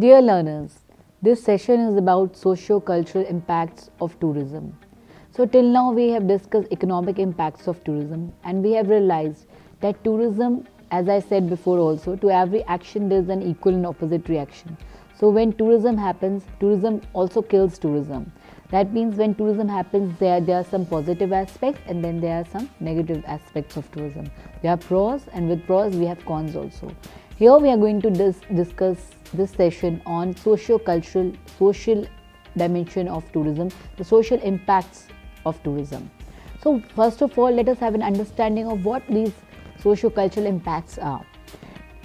Dear learners, this session is about socio-cultural impacts of tourism. So till now we have discussed economic impacts of tourism, and we have realized that tourism, as I said before also, to every action there is an equal and opposite reaction. So when tourism happens, tourism also kills tourism. That means when tourism happens, there are some positive aspects and then there are some negative aspects of tourism. There are pros, and with pros we have cons also. Here we are going to discuss this session on social dimension of tourism, the social impacts of tourism. So first of all, let us have an understanding of what these socio-cultural impacts are.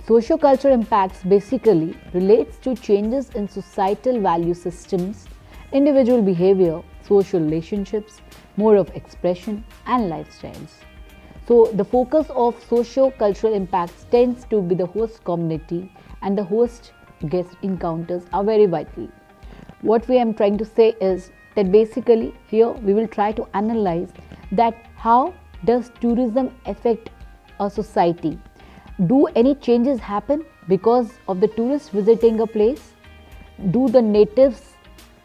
Socio-cultural impacts basically relates to changes in societal value systems, individual behavior, social relationships, mode of expression and lifestyles. So the focus of socio-cultural impacts tends to be the host community, and the host guest encounters are very vital. What we am trying to say is that basically here we will try to analyze that how does tourism affect a society. Do any changes happen because of the tourists visiting a place? Do the natives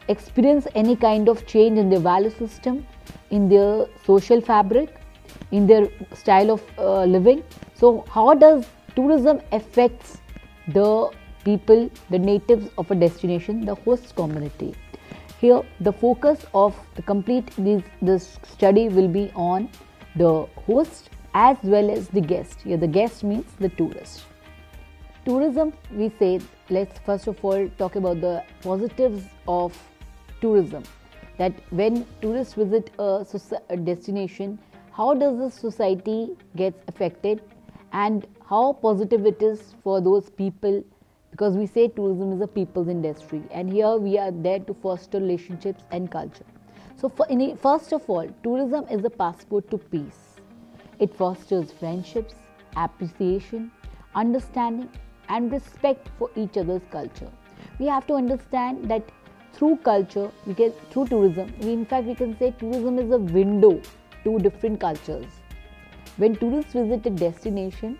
experience any kind of change in their value system, in their social fabric, in their style of living? So how does tourism affects the people, the natives of a destination, the host community? Here the focus of this study will be on the host as well as the guest. Here the guest means the tourist. Tourism, we say, let's first of all talk about the positives of tourism. That when tourists visit a destination, how does the society gets affected and how positive it is for those people, because we say tourism is a people's industry, and here we are there to foster relationships and culture. So first of all, tourism is a passport to peace. It fosters friendships, appreciation, understanding and respect for each other's culture. We have to understand that through culture, through tourism, we can say tourism is a window to different cultures. When tourists visit a destination,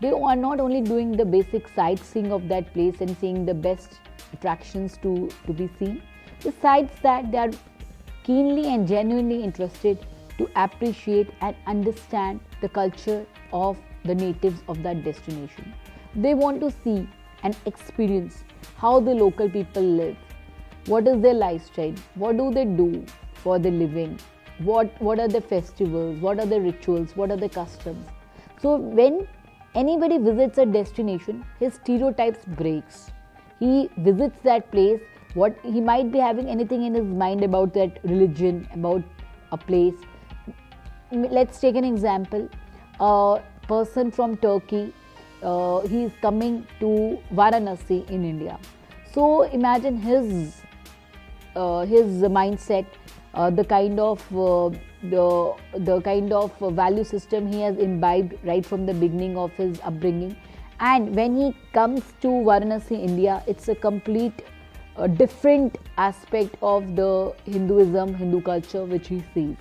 they are not only doing the basic sightseeing of that place and seeing the best attractions to be seen. Besides that, they are keenly and genuinely interested to appreciate and understand the culture of the natives of that destination. They want to see and experience how the local people live, what is their lifestyle, what do they do for their living, what are the festivals, what are the rituals, what are the customs. So when anybody visits a destination, his stereotypes breaks. He visits that place, what he might be having anything in his mind about that religion, about a place. Let's take an example. A person from Turkey, he is coming to Varanasi in India. So imagine his mindset, the kind of value system he has imbibed right from the beginning of his upbringing. And when he comes to Varanasi, India, it's a complete different aspect of the Hindu culture which he sees.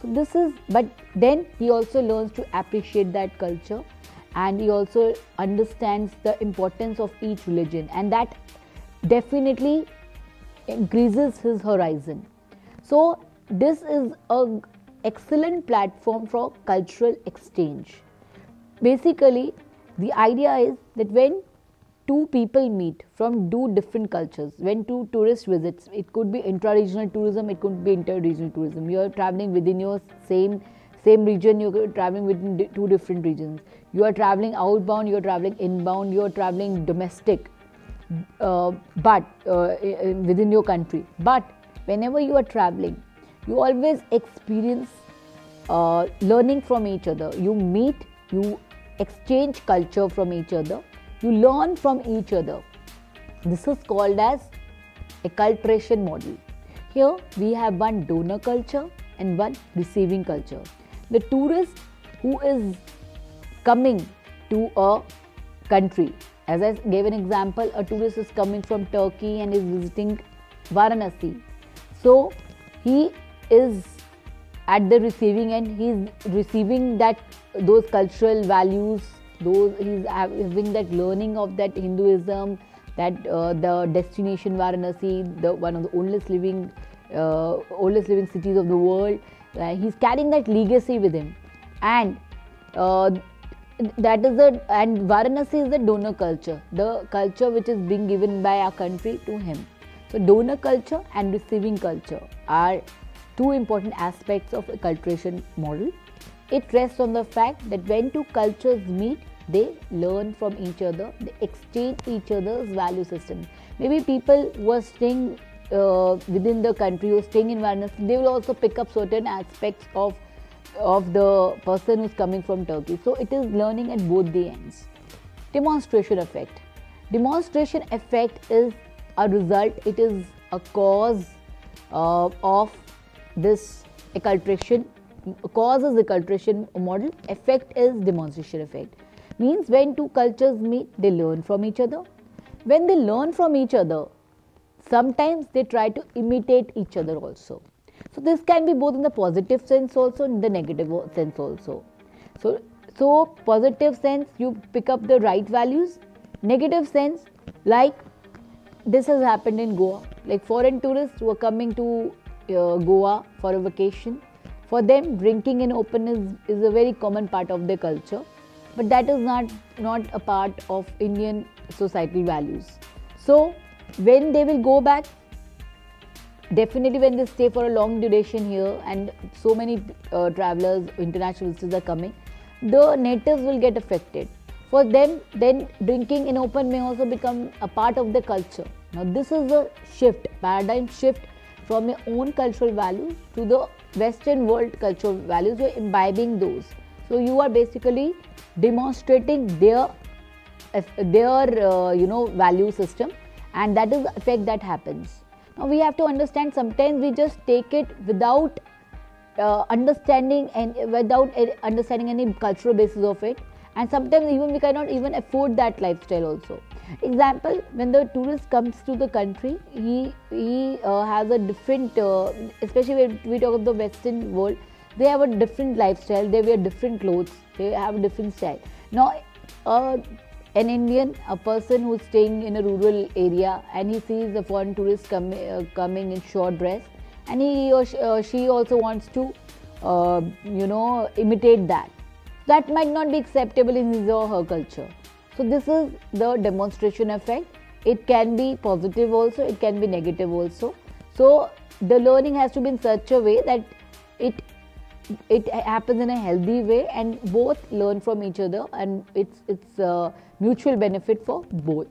So but then he also learns to appreciate that culture, and he also understands the importance of each religion, and that definitely increases his horizon. So this is an excellent platform for cultural exchange. Basically, the idea is that when two people meet from two different cultures, when two tourist visits, it could be intra-regional tourism, it could be inter-regional tourism. You are traveling within your same region, you are traveling within two different regions. You are traveling outbound, you are traveling inbound, you are traveling domestic, but within your country. But whenever you are traveling, you always experience learning from each other. You meet, you exchange culture from each other, you learn from each other. This is called as acculturation model. Here we have one donor culture and one receiving culture. The tourist who is coming to a country, as I gave an example, a tourist is coming from Turkey and is visiting Varanasi. So he is at the receiving end, he is receiving those cultural values, he's having that learning of that Hinduism, that the destination Varanasi, the one of the oldest living cities of the world, he's carrying that legacy with him, and that is and Varanasi is the donor culture, the culture which is being given by our country to him. So donor culture and receiving culture are two important aspects of acculturation model. It rests on the fact that when two cultures meet, they learn from each other, they exchange each other's value system. Maybe people who are staying within the country, who are staying in Varanasi, they will also pick up certain aspects of the person who's coming from Turkey. So it is learning at both the ends. Demonstration effect. Demonstration effect is a result, it is a cause of this acculturation. Cause is acculturation model, effect is demonstration effect. Means when two cultures meet, they learn from each other. When they learn from each other, sometimes they try to imitate each other also. So this can be both in the positive sense also, in the negative sense also. So positive sense, you pick up the right values. Negative sense, like this has happened in Goa. Like foreign tourists who are coming to Goa for a vacation, for them drinking in open is a very common part of their culture, but that is not a part of Indian societal values. So when they will go back, definitely when they stay for a long duration here and so many travelers, international visitors are coming, the natives will get affected. For them, then drinking in open may also become a part of the culture. Now this is a shift, paradigm shift from your own cultural values to the Western world cultural values. You are imbibing those. So you are basically demonstrating their value system, and that is the effect that happens. Now we have to understand, sometimes we just take it without understanding any cultural basis of it, and sometimes even we cannot even afford that lifestyle also. Example, when the tourist comes to the country, he has a different, especially when we talk of the Western world, they have a different lifestyle, they wear different clothes, they have a different style. Now an Indian, a person who is staying in a rural area, and he sees a foreign tourist coming in short dress, and he or she also wants to imitate that. That might not be acceptable in his or her culture. So this is the demonstration effect. It can be positive also, it can be negative also. So the learning has to be in such a way that it happens in a healthy way, and both learn from each other, and it's mutual benefit for both.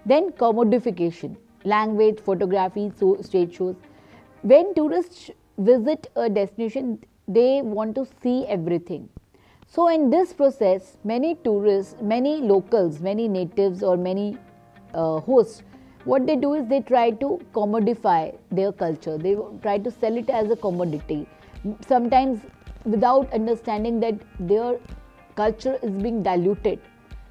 Then commodification, language, photography, stage shows. When tourists visit a destination, they want to see everything. So in this process, many tourists, many locals, many natives or many hosts, what they do is they try to commodify their culture. They try to sell it as a commodity. Sometimes without understanding that their culture is being diluted.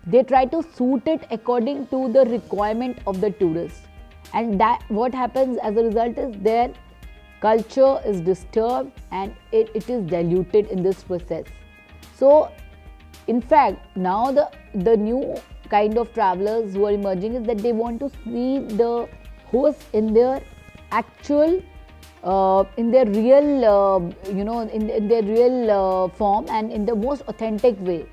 They try to suit it according to the requirement of the tourist. And that what happens as a result is their culture is disturbed and it is diluted in this process. So, in fact, now the new kind of travelers who are emerging is that they want to see the host in their actual, in their real, in their real form and in the most authentic way.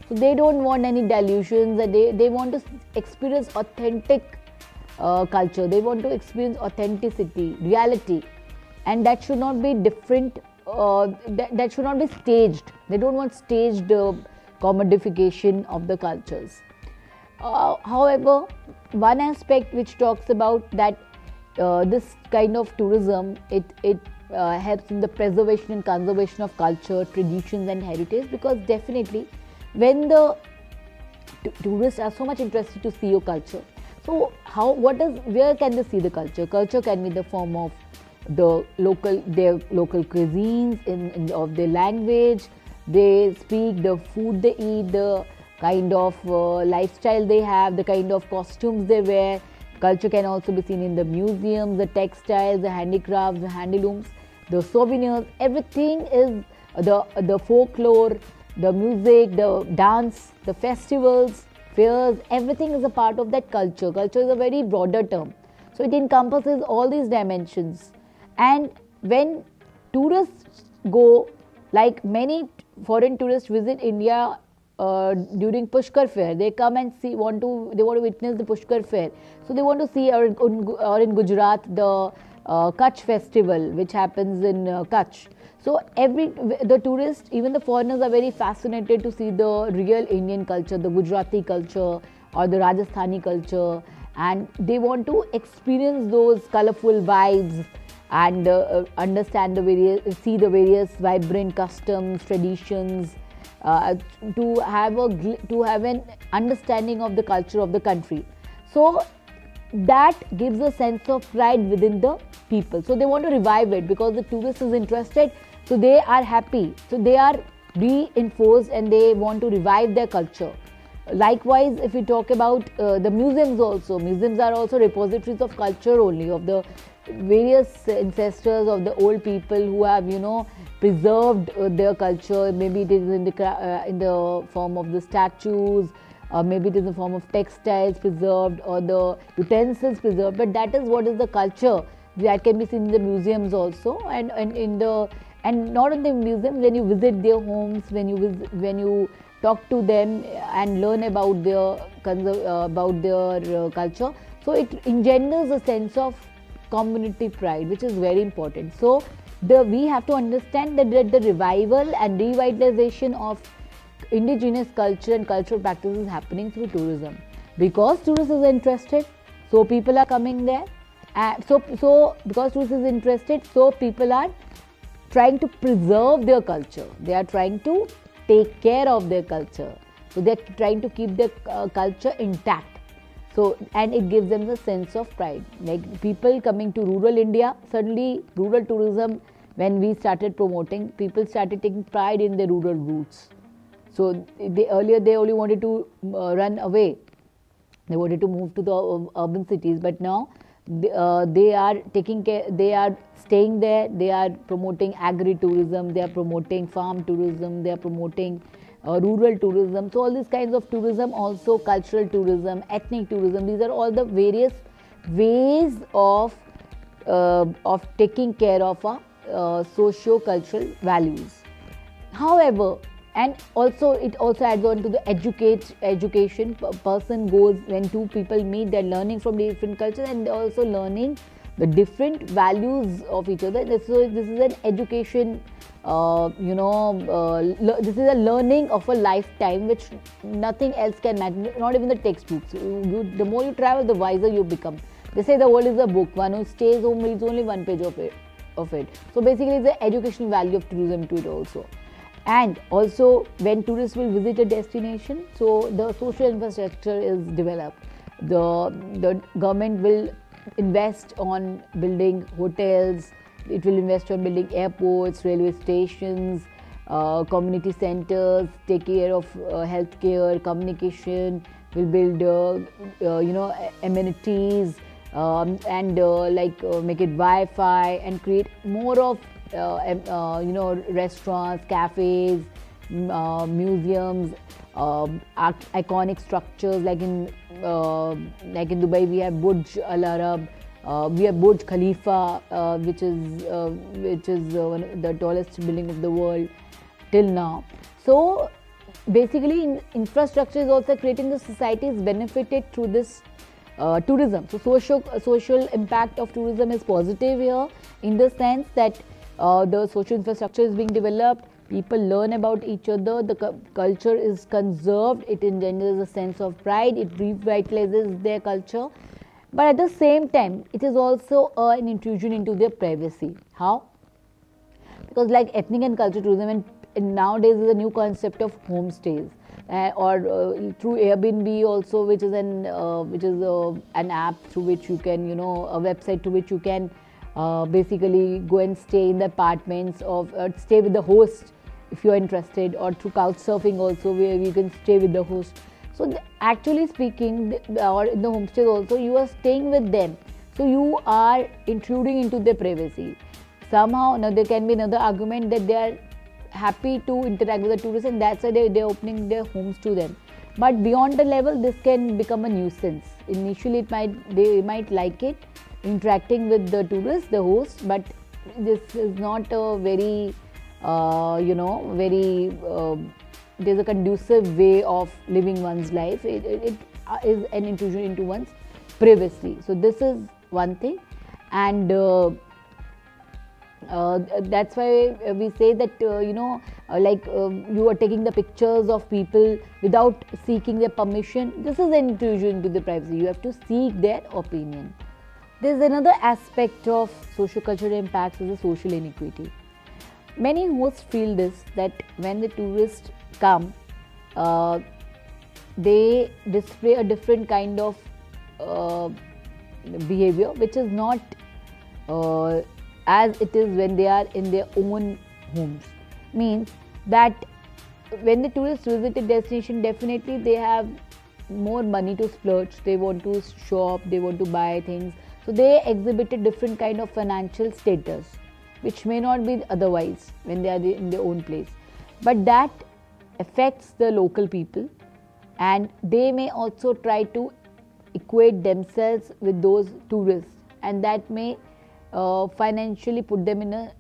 So they don't want any dilutions. They want to experience authentic culture. They want to experience authenticity, reality, and that should not be different. That should not be staged. They don't want staged commodification of the cultures. However, one aspect which talks about that this kind of tourism, it helps in the preservation and conservation of culture, traditions and heritage, because definitely when the tourists are so much interested to see your culture, so where can they see the culture? Culture can be the form of their local cuisines, of their language, they speak, the food they eat, the kind of lifestyle they have, the kind of costumes they wear. Culture can also be seen in the museums, the textiles, the handicrafts, the handlooms, the souvenirs. Everything is the folklore, the music, the dance, the festivals, fairs, everything is a part of that culture. Culture is a very broader term. So it encompasses all these dimensions. And when tourists go, like many foreign tourists visit India during Pushkar fair, they come and they want to witness the Pushkar fair. So they want to see, or in Gujarat, the Kutch festival, which happens in Kutch. So the tourists, even the foreigners, are very fascinated to see the real Indian culture, the Gujarati culture or the Rajasthani culture, and they want to experience those colorful vibes and understand see the various vibrant customs, traditions, to have an understanding of the culture of the country. So that gives a sense of pride within the people. So they want to revive it because the tourist is interested. So they are happy. So they are reinforced and they want to revive their culture. Likewise, if we talk about the museums also, museums are also repositories of culture only, of the various ancestors of the old people who have, preserved their culture. Maybe it is in the form of the statues, maybe it is in the form of textiles preserved or the utensils preserved. But that is what is the culture that can be seen in the museums also, and not in the museums. When you visit their homes, when you talk to them and learn about their culture, so it engenders a sense of community pride, which is very important. So we have to understand that the revival and revitalization of indigenous culture and cultural practices is happening through tourism, because tourists is interested, so people are coming there. So because tourists is interested, so people are trying to preserve their culture. They are trying to take care of their culture. So they are trying to keep their culture intact. So, and it gives them the sense of pride. Like people coming to rural India, suddenly rural tourism, when we started promoting, people started taking pride in their rural roots. So earlier they only wanted to run away. They wanted to move to the urban cities, but now they are taking care, they are staying there, they are promoting agri-tourism, they are promoting farm tourism, they are promoting rural tourism. So all these kinds of tourism, also cultural tourism, ethnic tourism, these are all the various ways of taking care of our socio-cultural values. However, and also it also adds on to the education. Person goes, when two people meet, they're learning from different cultures and they're also learning the different values of each other. So this is an education, this is a learning of a lifetime, which nothing else can match, not even the textbooks. The more you travel, the wiser you become. They say the world is a book. One who stays home reads only one page of it. So basically it's the educational value of tourism to it also. And also, when tourists will visit a destination, so the social infrastructure is developed. The government will invest on building hotels, it will invest on building airports, railway stations, community centers, take care of healthcare, communication, will build amenities, and make it Wi-Fi and create more of restaurants, cafes, museums, iconic structures like in Dubai we have Burj Al Arab, we have Burj Khalifa, which is one of the tallest building of the world till now. So basically infrastructure is also creating the society is benefited through this tourism. So social impact of tourism is positive here, in the sense that the social infrastructure is being developed, people learn about each other, the culture is conserved, it engenders a sense of pride, it revitalizes their culture. But at the same time, it is also an intrusion into their privacy. How? Because like ethnic and cultural tourism, and nowadays is a new concept of homestays, or through Airbnb also, which is an app through which you can, a website through which you can basically go and stay in the apartments of stay with the host if you are interested, or through couchsurfing also, where you can stay with the host. So actually speaking, or in the homestays also, you are staying with them, so you are intruding into their privacy. Somehow, now there can be another argument that they are happy to interact with the tourists, and that's why they are opening their homes to them. But beyond the level, this can become a nuisance. Initially, they might like it, interacting with the tourists, the host, but this is not a very, it is a conducive way of living one's life. It is an intrusion into one's privacy. So this is one thing, and that's why we say that you are taking the pictures of people without seeking their permission. This is an intrusion into the privacy. You have to seek their opinion. There is another aspect of socio-cultural impacts is the social inequity. Many hosts feel this, that when the tourists come, they display a different kind of behavior, which is not as it is when they are in their own homes. Means that when the tourists visit a destination, definitely they have more money to splurge, they want to shop, they want to buy things. So they exhibit a different kind of financial status, which may not be otherwise when they are in their own place. But that affects the local people, and they may also try to equate themselves with those tourists, and that may financially put them in a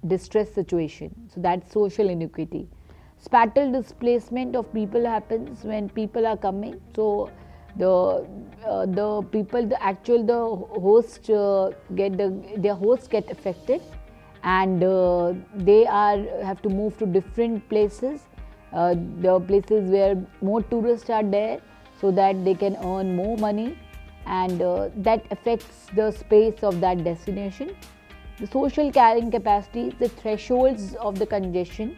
distressed situation. So that's social inequity. Spatial displacement of people happens when people are coming. So the people, the host their hosts get affected, and they have to move to different places. The places where more tourists are there, so that they can earn more money, and that affects the space of that destination. The social carrying capacity, the thresholds of the congestion,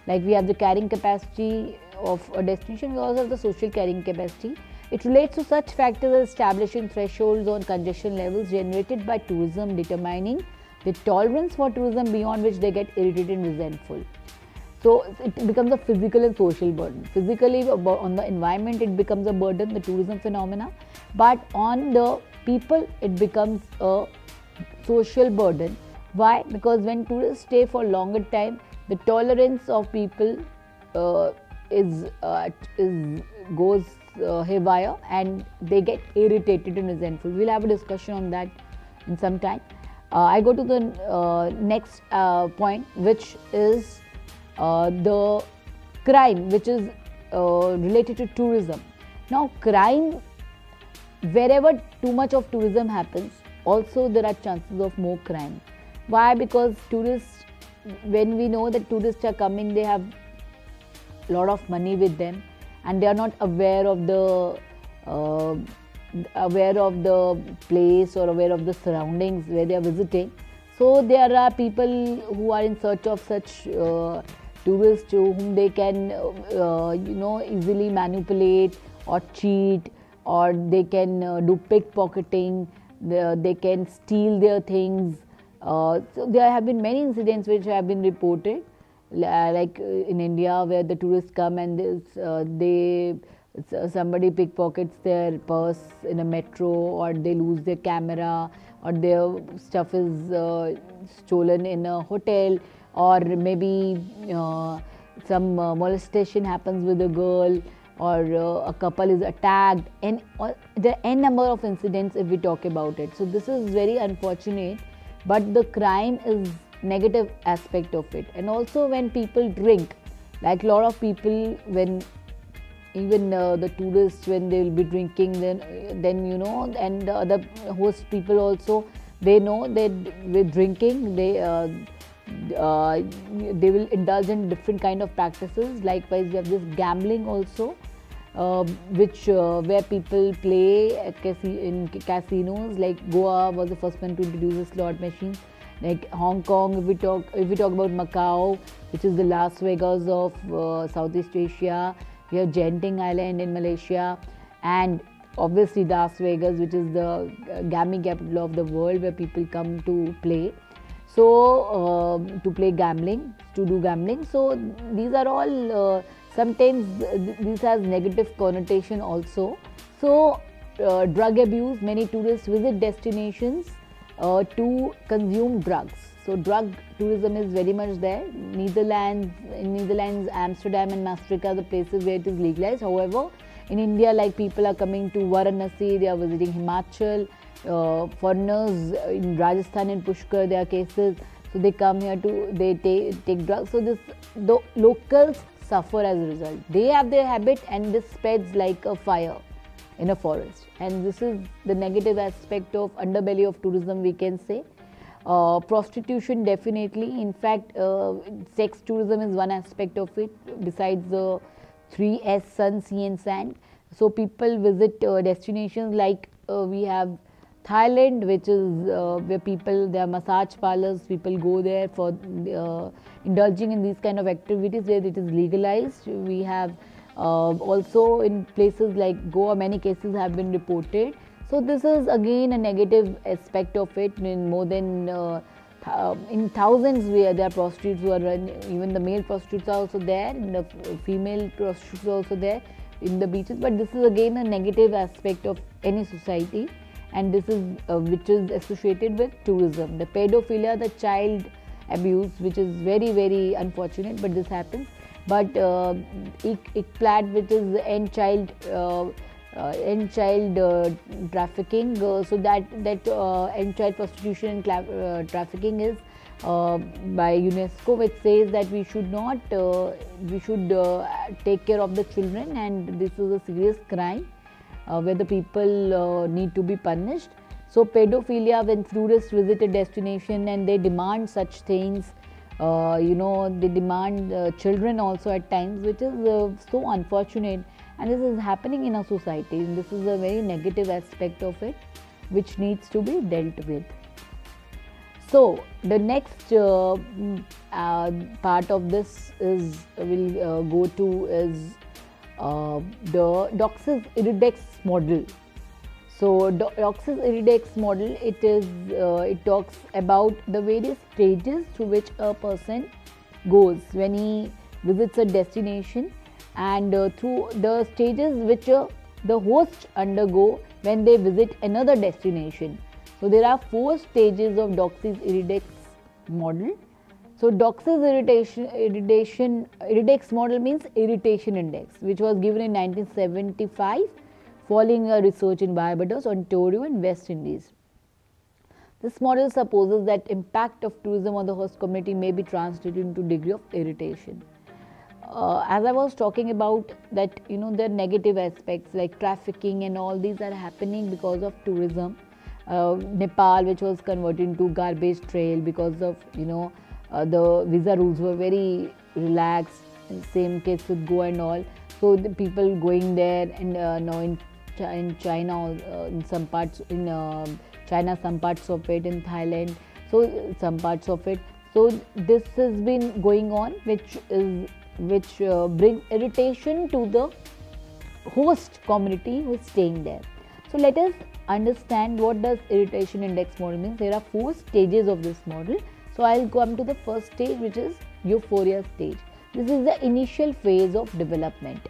like we have the carrying capacity of a destination, we also have the social carrying capacity. It relates to such factors as establishing thresholds on congestion levels generated by tourism, determining the tolerance for tourism beyond which they get irritated and resentful. So it becomes a physical and social burden. Physically, on the environment, it becomes a burden, the tourism phenomena. But on the people, it becomes a social burden. Why? Because when tourists stay for longer time, the tolerance of people goes haywire, and they get irritated and resentful. We'll have a discussion on that in some time. I go to the next point, which is the crime, which is related to tourism. Now, crime, wherever too much of tourism happens, also there are chances of more crime. Why? Because tourists, when we know that tourists are coming, they have a lot of money with them, and they are not aware of the place or aware of the surroundings where they are visiting. So there are people who are in search of such tourists whom they can easily manipulate or cheat, or they can do pickpocketing, they can steal their things. So there have been many incidents which have been reported, like in India, where the tourists come and somebody pickpockets their purse in a metro, or they lose their camera, or their stuff is stolen in a hotel, or maybe some molestation happens with a girl, or a couple is attacked, and there are n number of incidents if we talk about it. So this is very unfortunate, but the crime is negative aspect of it. And also when people drink, like a lot of people, when even the tourists, when they will be drinking, then and the other host people also, they know that with drinking they will indulge in different kind of practices. Likewise, we have this gambling also, which where people play in casinos. Like Goa was the first one to introduce the slot machines. Like Hong Kong, if we talk about Macau, which is the Las Vegas of Southeast Asia. We have Genting Island in Malaysia, and obviously Las Vegas, which is the gambling capital of the world, where people come to play. So to play gambling, to do gambling. So these are all sometimes this has negative connotation also. So drug abuse. Many tourists visit destinations to consume drugs. So drug tourism is very much there. In Netherlands, Amsterdam and Maastricht are the places where it is legalized. However, In India, like people are coming to Varanasi, they are visiting Himachal. Foreigners in Rajasthan and Pushkar, there are cases. So they come here they take drugs. So the locals suffer as a result. They have their habit, and this spreads like a fire in a forest. And this is the negative aspect of underbelly of tourism, we can say. Prostitution, definitely. In fact, sex tourism is one aspect of it, besides the 3S, sun, sea and sand. So people visit destinations like we have Thailand, which is where there are massage parlors, people go there for indulging in these kind of activities where it is legalized. We have also in places like Goa, many cases have been reported. So this is again a negative aspect of it. In more than in thousands where there are prostitutes who are running, even the male prostitutes are also there, and the female prostitutes are also there in the beaches. But this is again a negative aspect of any society, and this is which is associated with tourism. The pedophilia, the child abuse, which is very, very unfortunate, but this happens. But ICPLAT, which is end child trafficking, so that end child prostitution and trafficking is by UNESCO, which says that we should take care of the children, and this is a serious crime where the people need to be punished. So pedophilia, when tourists visit a destination and they demand such things, they demand children also at times, which is so unfortunate. And this is happening in our society, and this is a very negative aspect of it, which needs to be dealt with. So the next part of this we'll go to is the Doxis Iridex model. So Doxis Iridex model, it talks about the various stages through which a person goes when he visits a destination, and through the stages which the hosts undergo when they visit another destination. So there are 4 stages of Doxis Iridex model. So Doxis Iridex model means irritation index, which was given in 1975 following a research in Barbados, Ontario and West Indies. This model supposes that impact of tourism on the host community may be translated into degree of irritation. As I was talking about that, there are negative aspects like trafficking and all these are happening because of tourism. Nepal, which was converted into garbage trail because of the visa rules were very relaxed. Same case with Goa and all. So the people going there, and now in China, in some parts in China, some parts of it in Thailand. So some parts of it. So this has been going on, which brings irritation to the host community who is staying there. So let us understand what does irritation index model means. There are 4 stages of this model. So I'll come to the first stage, which is euphoria stage. This is the initial phase of development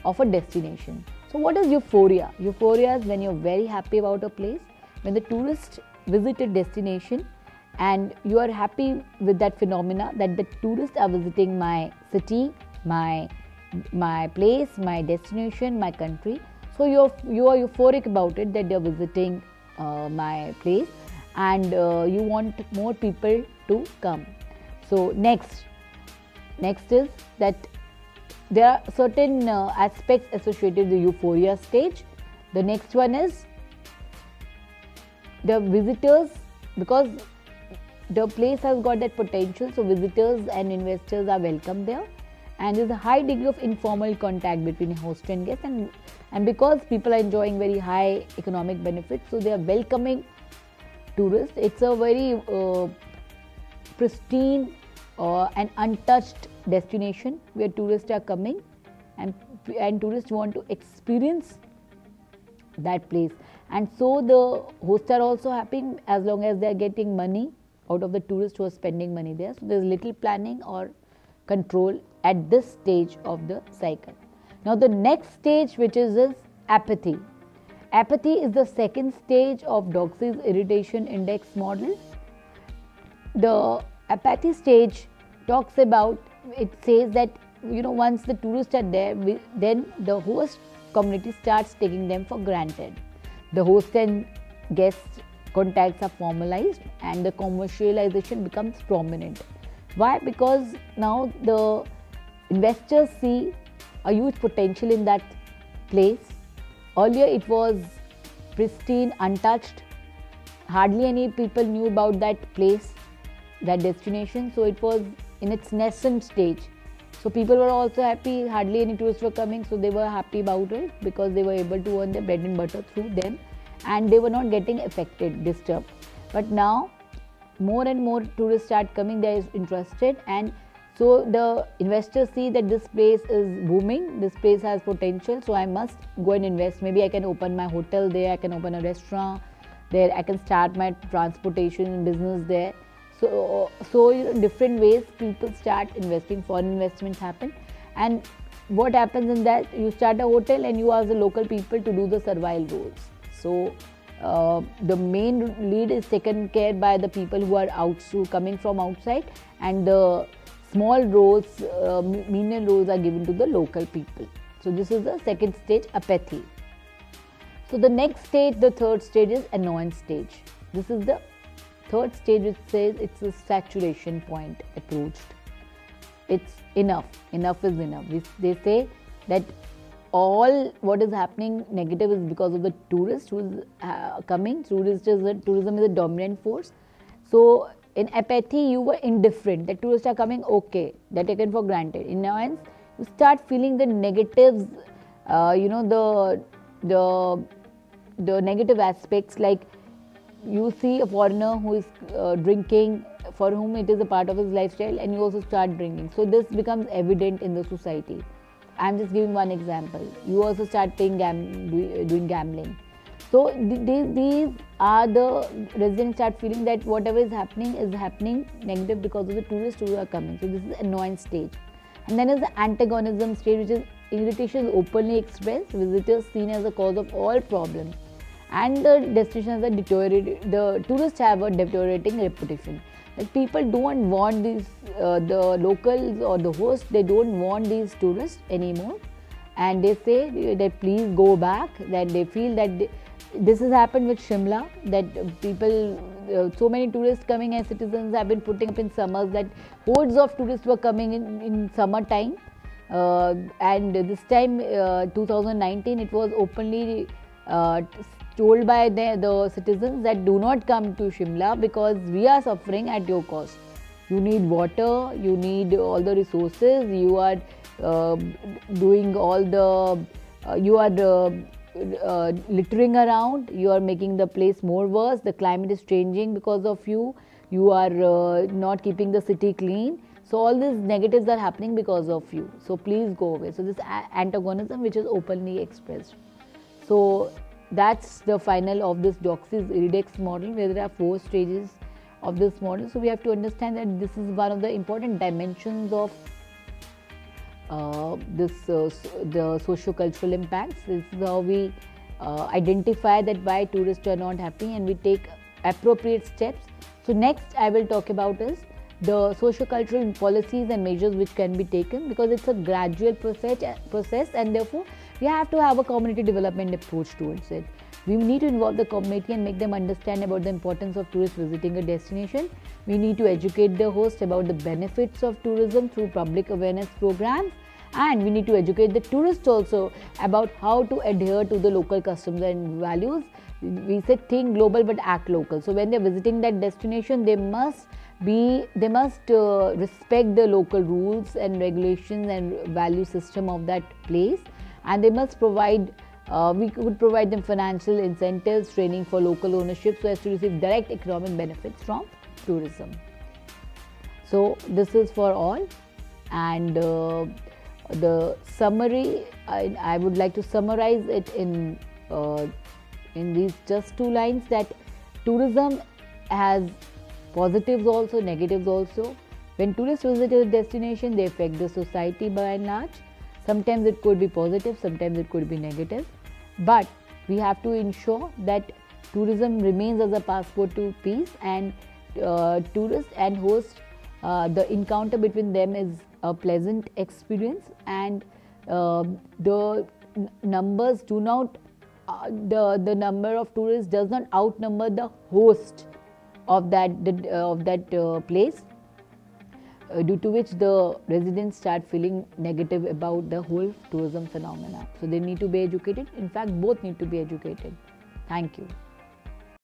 of a destination. So what is euphoria? Euphoria is when you're very happy about a place, when the tourist visit a destination and you are happy with that phenomena that the tourists are visiting my city, my place, my destination, my country. So you are euphoric about it, that they are visiting my place, and you want more people to come. So next is that there are certain aspects associated with the euphoria stage. The next one is the visitors, because the place has got that potential, so visitors and investors are welcome there, and there is a high degree of informal contact between host and guest, and because people are enjoying very high economic benefits, so they are welcoming tourists. It's a very pristine and untouched destination where tourists are coming, and tourists want to experience that place, and so the hosts are also happy as long as they are getting money out of the tourists who are spending money there. So there is little planning or control at this stage of the cycle. Now the next stage, which is apathy. Apathy is the second stage of Doxis Irritation Index model. The apathy stage says that once the tourists are there, then the host community starts taking them for granted. The host and guest contacts are formalized and the commercialization becomes prominent. Why? Because now the investors see a huge potential in that place. Earlier it was pristine, untouched. Hardly any people knew about that place, that destination. So it was in its nascent stage. So people were also happy. Hardly any tourists were coming, so they were happy about it because they were able to earn their bread and butter through them, and they were not getting affected, disturbed. But now more and more tourists start coming. They are interested, and so the investors see that this place is booming, this place has potential, so I must go and invest. Maybe I can open my hotel there, I can open a restaurant there, I can start my transportation business there. So in different ways people start investing, foreign investments happen. And what happens in that, you start a hotel and you ask the local people to do the servile roles. So the main lead is taken care by the people who are coming from outside, and the small roles, menial roles are given to the local people. So this is the second stage, apathy. So the next stage, the third stage, is annoyance stage. This is the third stage, which says it's a saturation point approached. It's enough is enough. They say that all what is happening negative is because of the tourist who is coming. Tourism is a dominant force. So in apathy, you were indifferent. The tourists are coming, okay, they're taken for granted. In annoyance, you start feeling the negatives, the negative aspects, like you see a foreigner who is drinking, for whom it is a part of his lifestyle, and you also start drinking. So this becomes evident in the society. I'm just giving one example. You also start doing gambling. So these are the residents start feeling that whatever is happening negative because of the tourists who are coming. So this is annoyance stage. And then is the antagonism stage, which is irritation is openly expressed, visitors seen as the cause of all problems, and the destinations are deteriorating. The tourists have a deteriorating reputation. Like people don't want these, the locals or the hosts, they don't want these tourists anymore, and they say that please go back. That they feel that this has happened with Shimla, that people, so many tourists coming as citizens have been putting up in summers, that hordes of tourists were coming in summer time, and this time 2019 it was openly told by the citizens that do not come to Shimla because we are suffering at your cost. You need water, you need all the resources, you are doing all the, you are littering around, you are making the place more worse, the climate is changing because of you, you are not keeping the city clean. So all these negatives are happening because of you. So please go away. So this antagonism which is openly expressed. So that's the final of this Doxy's Iridex model, where there are 4 stages of this model. So we have to understand that this is one of the important dimensions of the socio-cultural impacts. This is how we identify that why tourists are not happy, and we take appropriate steps. So next I will talk about is the socio-cultural policies and measures which can be taken, because it's a gradual process, and therefore we have to have a community development approach towards it. We need to involve the community and make them understand about the importance of tourists visiting a destination. We need to educate the host about the benefits of tourism through public awareness programs, and we need to educate the tourists also about how to adhere to the local customs and values. We say think global but act local. So when they're visiting that destination, they must respect the local rules and regulations and value system of that place, and they must provide, we could provide them financial incentives, training for local ownership, so as to receive direct economic benefits from tourism. So this is for all, and the summary, I would like to summarize it in these just 2 lines, that tourism has positives also, negatives also. When tourists visit a destination, they affect the society by and large. Sometimes it could be positive, sometimes it could be negative. But we have to ensure that tourism remains as a passport to peace, and tourists and hosts, the encounter between them is a pleasant experience, and the numbers do not the number of tourists does not outnumber the host of that place, due to which the residents start feeling negative about the whole tourism phenomena. So they need to be educated. In fact, both need to be educated. Thank you.